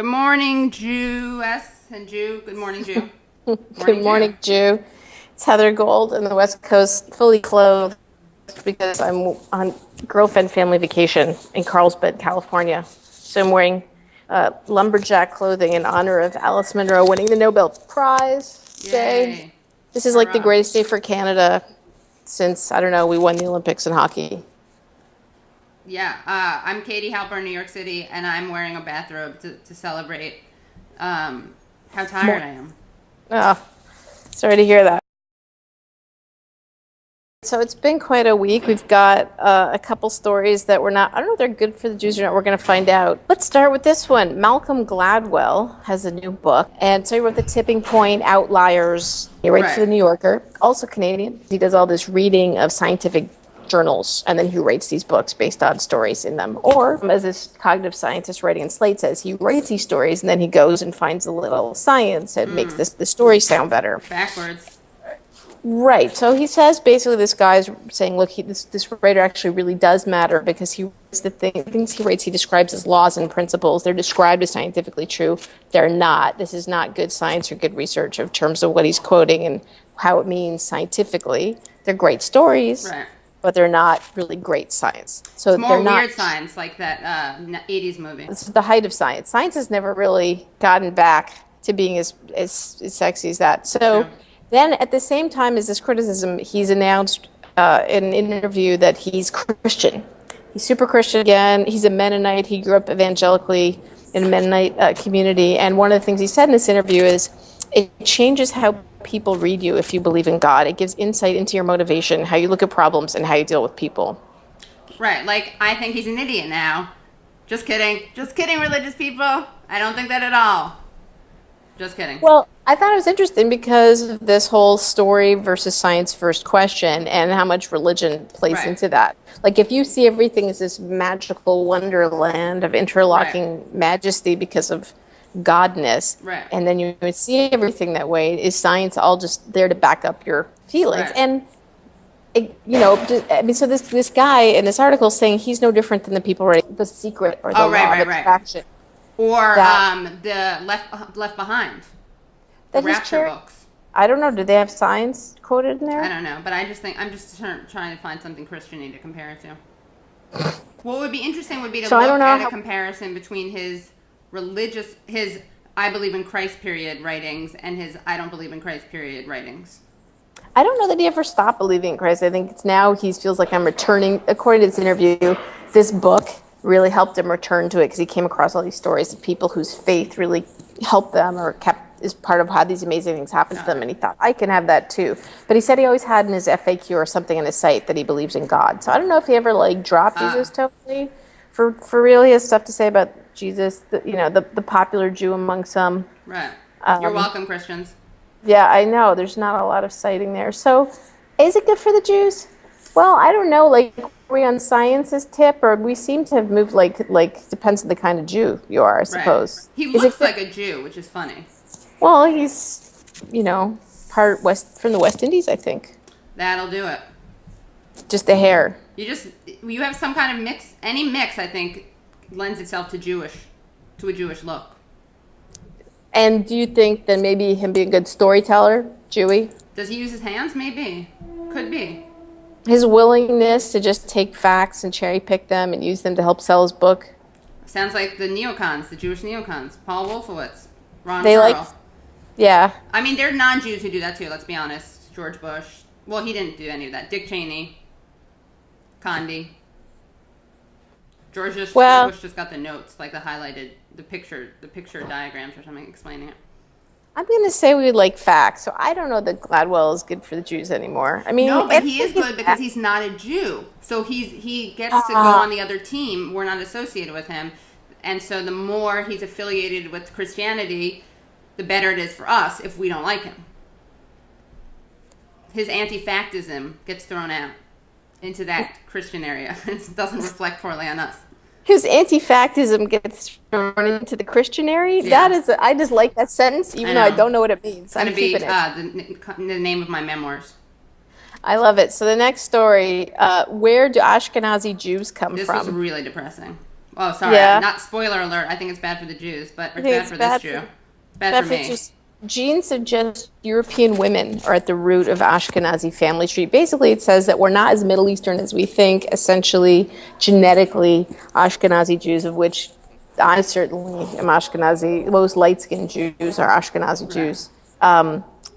Good morning, Jewess and Jew. Good morning, Jew. Good morning, Jew. It's Heather Gold in the West Coast, fully clothed because I'm on girlfriend family vacation in Carlsbad, California. So I'm wearing lumberjack clothing in honor of Alice Munro winning the Nobel Prize Day. Yay. This is like the Hurrah. greatest day for Canada since, I don't know, we won the Olympics in hockey. Yeah, I'm Katie Halper in New York City, and I'm wearing a bathrobe to celebrate how tired I am. Oh, sorry to hear that. So it's been quite a week. We've got a couple stories that we're not, I don't know if they're good for the Jews or not. We're going to find out. Let's start with this one. Malcolm Gladwell has a new book. And so he wrote The Tipping Point, Outliers. He writes for The New Yorker, also Canadian. He does all this reading of scientific journals, and then he writes these books based on stories in them. Or, as this cognitive scientist writing in Slate says, he writes these stories and then he goes and finds a little science and makes the story sound better. Backwards. Right. So he says basically this guy's saying, look, this writer actually really does matter because he writes things he writes, he describes as laws and principles. They're described as scientifically true. They're not. This is not good science or good research in terms of what he's quoting and how it means scientifically. They're great stories. Right. But they're not really great science. So It's more they're not weird science, like that 80s movie. It's the height of science. Science has never really gotten back to being as sexy as that. So then at the same time as this criticism, he's announced in an interview that he's Christian. He's super Christian again. He's a Mennonite. He grew up evangelically in a Mennonite community. And one of the things he said in this interview is it changes how people read you if you believe in God. It gives insight into your motivation, how you look at problems, and how you deal with people. Right, like, I think he's an idiot now. Just kidding. Just kidding, religious people. I don't think that at all. Just kidding. Well, I thought it was interesting because of this whole story versus science first question and how much religion plays into that. Like, if you see everything as this magical wonderland of interlocking majesty because of godness, and then you would see everything that way, is science all just there to back up your feelings? And I mean, so this guy in this article is saying he's no different than the people writing The Secret or the Law of Attraction, or the Left Behind, the Rapture books. I don't know. Do they have science quoted in there? I don't know, but I just think I'm just trying to find something Christian-y to compare it to. What would be interesting would be to look at a comparison between his I believe in Christ period writings and his I don't believe in Christ period writings. I don't know that he ever stopped believing in Christ. I think it's now he feels like I'm returning. According to this interview, this book really helped him return to it because he came across all these stories of people whose faith really helped them or is part of how these amazing things happen to them. And he thought, I can have that too. But he said he always had in his FAQ or something on his site that he believes in God. So I don't know if he ever dropped Jesus totally. For real, he has stuff to say about Jesus, the popular Jew among some. Right. You're welcome, Christians. Yeah, I know. There's not a lot of citing there. So is it good for the Jews? Well, I don't know. Like, are we on science's tip, or we seem to have moved, like depends on the kind of Jew you are, I suppose. He looks like a Jew, which is funny. Well, he's, part from the West Indies, I think. That'll do it. Just the hair. You have some kind of mix. Any mix, I think, lends itself to a Jewish look. And do you think that maybe him being a good storyteller, Jewy? Does he use his hands? Maybe. Could be. His willingness to just take facts and cherry pick them and use them to help sell his book. Sounds like the neocons, the Jewish neocons. Paul Wolfowitz, Ron Paul. Yeah. I mean, there are non-Jews who do that too, let's be honest. George Bush. Well, he didn't do any of that. Dick Cheney. Condi. Bush just got the notes, like the highlighted, the picture diagrams or something explaining it. I'm going to say we would like facts, so I don't know that Gladwell is good for the Jews anymore. I mean, no, but he is good because he's not a Jew, so he gets to go on the other team. We're not associated with him, and so the more he's affiliated with Christianity, the better it is for us if we don't like him. His anti-factism gets thrown out into that Christian area. It doesn't reflect poorly on us. His anti-factism gets thrown into the Christian area. Yeah. I just like that sentence, even though I don't know what it means. I'm keeping it. The name of my memoirs. I love it. So the next story, where do Ashkenazi Jews come from? This was really depressing. Oh, sorry. Yeah. Not spoiler alert. I think it's bad for the Jews, but it's think bad it's for bad this Jew. for- It's bad for me. Just genes suggest European women are at the root of Ashkenazi family tree. Basically, it says that we're not as Middle Eastern as we think. Essentially, genetically, Ashkenazi Jews, of which I certainly am Ashkenazi. Most light-skinned Jews are Ashkenazi Jews.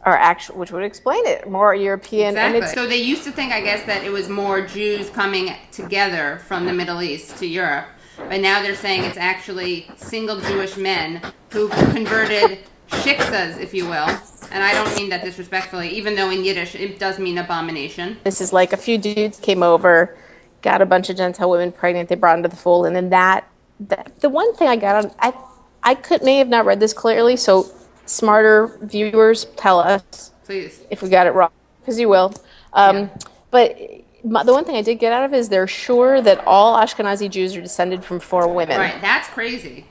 Are actual, which would explain it, more European. Exactly. And So they used to think, I guess, that it was more Jews coming together from the Middle East to Europe. But now they're saying it's actually single Jewish men who converted shiksas, if you will. And I don't mean that disrespectfully, even though in Yiddish it does mean abomination. this is like a few dudes came over, got a bunch of Gentile women pregnant, they brought into the fold, and then that the one thing I got on, may have not read this clearly, so smarter viewers tell us Please. if we got it wrong, because you will. But the one thing I did get out of it is they're sure that all Ashkenazi Jews are descended from 4 women. Right, that's crazy.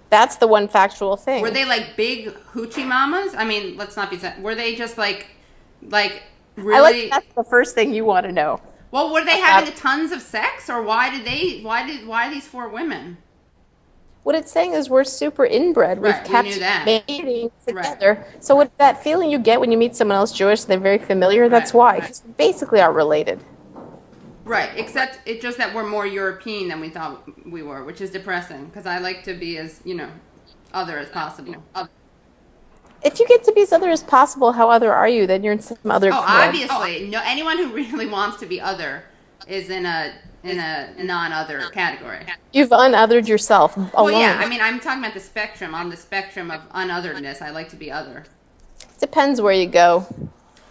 That's the one factual thing. Were they like big hoochie mamas? I mean, let's not be. Were they just like really? That's the first thing you want to know. Well, were they having tons of sex, or why these 4 women? What it's saying is we're super inbred. We've kept mating together. Right. So what that feeling you get when you meet someone else Jewish, they're very familiar, that's why. Because they basically are related. Right, except it's just that we're more European than we thought we were, which is depressing, because I like to be as, other as possible. If you get to be as other as possible, how other are you? Then you're in some other club. Obviously. No, anyone who really wants to be other is in a non-other category. You've unothered yourself alone. Well, yeah, I mean, I'm talking about the spectrum. On the spectrum of unotheredness, I like to be other. Depends where you go.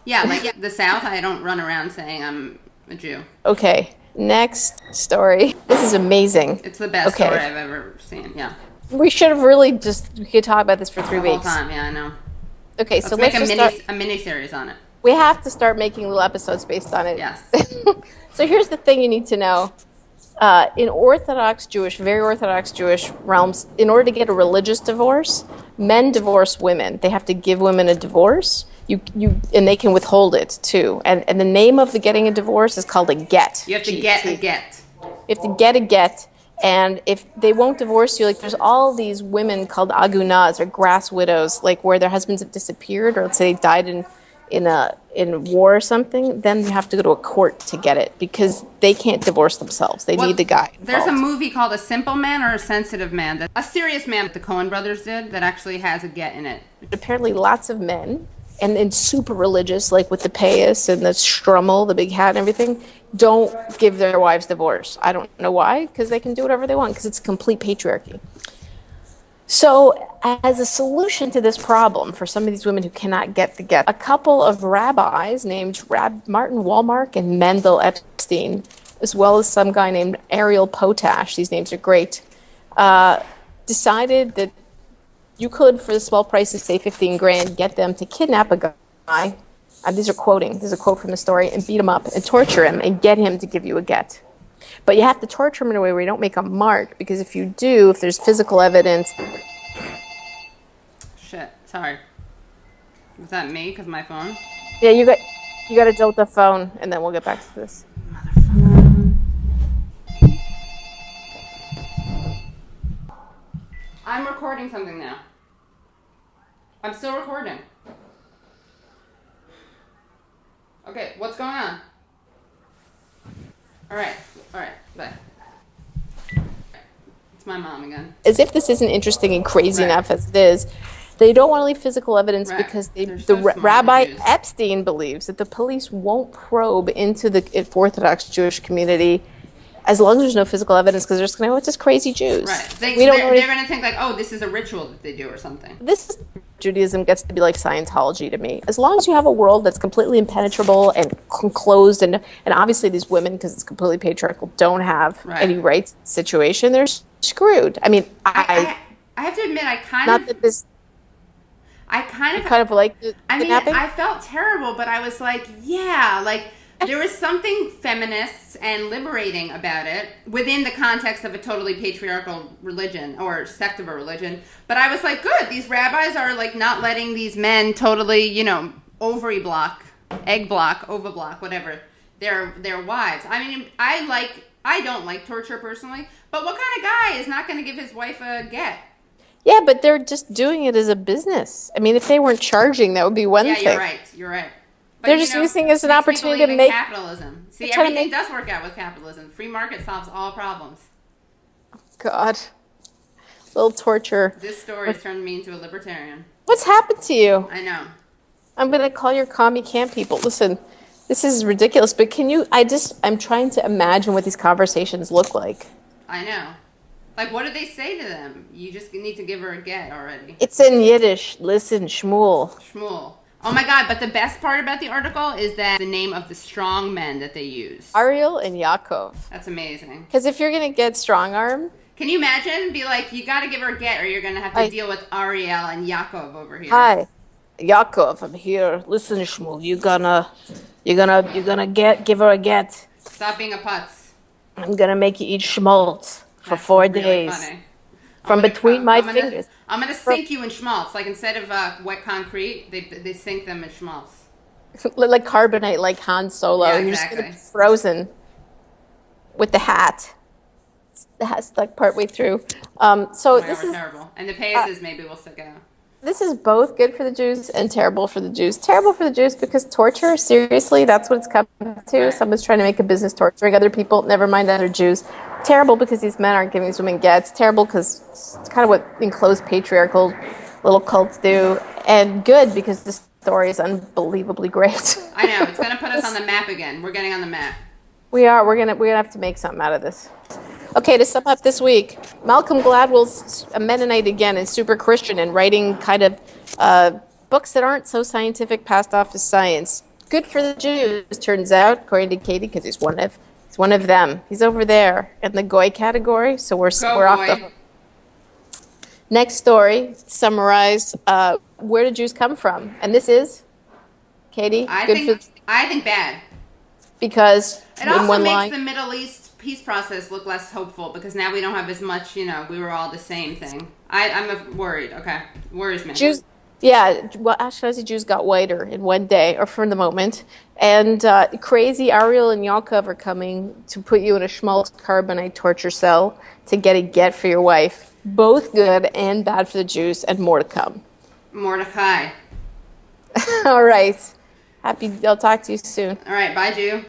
Yeah, like the South, I don't run around saying I'm a Jew. Okay, next story. This is amazing. It's the best story I've ever seen, yeah. We should have really we could talk about this for 3 weeks. The whole time, yeah, I know. Okay, let's make a mini series on it. We have to start making little episodes based on it. Yes. So here's the thing you need to know. In Orthodox Jewish, very Orthodox Jewish realms, in order to get a religious divorce, men divorce women. They have to give women a divorce. And they can withhold it too. And the name of the getting a divorce is called a get. You have to get a get. You have to get a get. And if they won't divorce you, like there's all these women called agunaz or grass widows, like where their husbands have disappeared, or let's say they died in war or something, then you have to go to a court to get it because they can't divorce themselves. They need the guy involved. There's a movie called A Simple Man or A Sensitive Man, a serious man that the Coen brothers did that actually has a get in it. Apparently lots of men, and super religious, like with the payas and the strummel, the big hat and everything, don't give their wives divorce. I don't know why, because they can do whatever they want, because it's complete patriarchy. So as a solution to this problem for some of these women who cannot get the get, a couple of rabbis named Martin Walmark and Mendel Epstein, as well as some guy named Ariel Potash, these names are great, decided that you could, for the small price of, say, $15,000, get them to kidnap a guy, and this is a quote from the story, and beat him up and torture him and get him to give you a get. But you have to torture him in a way where you don't make a mark, because if you do, if there's physical evidence... Shit, sorry. Was that me, because my phone? Yeah, you got to deal with the phone, and then we'll get back to this. Motherfucker. I'm recording something now. I'm still recording. Okay, what's going on? All right, bye. It's my mom again. As if this isn't interesting and crazy enough as it is, they don't want to leave physical evidence because Rabbi Epstein believes that the police won't probe into the Orthodox Jewish community as long as there's no physical evidence, because they're just going to go, it's just crazy Jews. Right. They're going to think like, oh, this is a ritual that they do or something. Judaism gets to be like Scientology to me. As long as you have a world that's completely impenetrable and closed, and obviously these women, because it's completely patriarchal, don't have any rights in the situation, they're screwed. I mean, I have to admit, I kind of like the kidnapping. I felt terrible, but I was like, yeah, like there was something feminist and liberating about it within the context of a totally patriarchal religion or sect of a religion. But I was like, good, these rabbis are like not letting these men totally, ovary block, egg block, ova block, whatever, their wives. I mean, I I don't like torture personally, but what kind of guy is not going to give his wife a get? Yeah, but they're just doing it as a business. I mean, if they weren't charging, that would be one thing. Yeah, you're right. You're right. But, they're just using it as an opportunity to make capitalism. See, everything does work out with capitalism. Free market solves all problems. God. Little torture. This story has turned me into a libertarian. What's happened to you? I know. I'm going to call your commie camp people. Listen, this is ridiculous, but I'm trying to imagine what these conversations look like. I know. Like, what do they say to them? You just need to give her a get already. It's in Yiddish. Listen, Shmuel. Shmuel. Oh my God, but the best part about the article is that the name of the strong men that they use. Ariel and Yaakov. That's amazing. Because if you're going to get strong arm. Can you imagine? Be like, you got to give her a get or you're going to have to deal with Ariel and Yaakov over here. Hi. Yaakov, I'm here. Listen, Shmuel, you're gonna give her a get. Stop being a putz. I'm gonna make you eat schmaltz for 4 days. Funny. From between my fingers. I'm gonna sink you in schmaltz. Like instead of wet concrete, they sink them in schmaltz. Like carbonate, like Han Solo. Yeah, You're just gonna be frozen with the hat. The hat's stuck partway through. This is terrible. And the payas maybe will stick out. This is both good for the Jews and terrible for the Jews. Terrible for the Jews because torture, seriously, that's what it's come to. Right. Someone's trying to make a business torturing other people, never mind other Jews. Terrible because these men aren't giving these women gets. Terrible because it's kind of what enclosed patriarchal little cults do. And good because this story is unbelievably great. I know. It's going to put us on the map again. We're getting on the map. We are. We're gonna have to make something out of this. Okay, to sum up this week, Malcolm Gladwell's a Mennonite again and super Christian and writing kind of books that aren't so scientific, passed off as science. Good for the Jews, turns out, according to Katie, because he's one of them. He's over there in the Goy category, so we're off the hook. Next story, summarize where do Jews come from, and this is Katie. I think bad. Because it also makes the Middle East peace process look less hopeful because now we don't have as much, we were all the same thing. I'm worried. Okay. Worries me. Jews, Ashkenazi Jews got whiter in one day, or for the moment. And crazy Ariel and Yaakov are coming to put you in a schmaltz carbonite torture cell to get a get for your wife. Both good and bad for the Jews, and more to come. Mordecai. All right. I'll talk to you soon. All right. Bye, Jew.